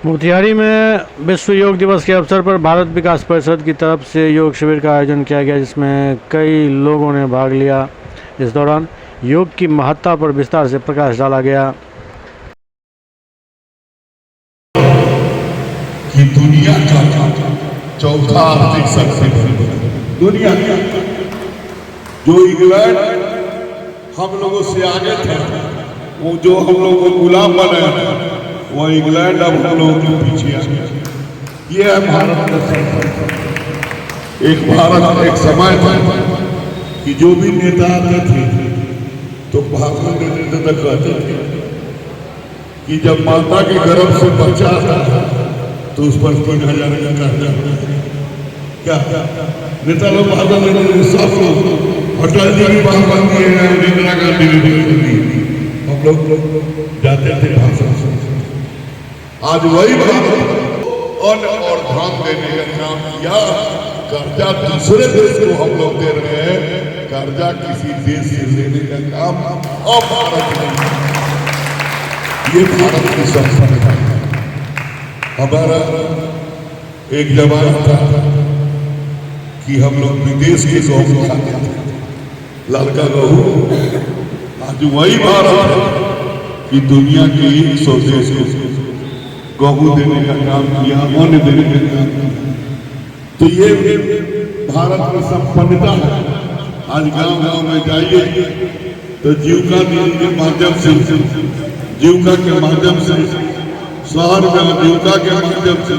मोतिहारी में विश्व योग दिवस के अवसर पर भारत विकास परिषद की तरफ से योग शिविर का आयोजन किया गया, जिसमें कई लोगों ने भाग लिया। इस दौरान योग की महत्ता पर विस्तार से प्रकाश डाला गया। कि दुनिया का चौथा आर्थिक शक्ति दुनिया का जो इंग्लैंड हम लोगों से आगे था, वो जो हम लोग को गुलाम बनाया था, वो इंग्लैंड अब हम लोगों के पीछे आ गया। ये है भारत का संकल्प। एक भारत एक समय था कि जो भी नेता आते थे तो भाषण देते थे, कहते थे कि जब माता के गर्भ से बच्चा आता तो उस पर 3000 का कर्जा। क्या नेता लोग भाषण देते थे, सब लोग अटल जी भी भाषण दिए हैं, इंदिरा गांधी भी भाषण दिए, हम लोग जाते थे भाषण। आज वही भारत अन्न और धान देने का काम किया। कर्जा दूसरे देश को हम लोग दे रहे हैं, कर्जा किसी देश से लेने का काम अब भारत नहीं। ये भारत की संस्था है। हमारा एक जमाना था कि हम लोग विदेश के गेहूं खाते थे, ललका गेहूं। आज वही भारत है कि दुनिया के 100 देश को गेहूं देने का काम किया, अन्न देने का काम किया। तो ये भारत की संपन्नता है। आज गांव-गांव में जाइए तो जीविका नीति के माध्यम से, जीविका के माध्यम से, शहर में जीविका के माध्यम से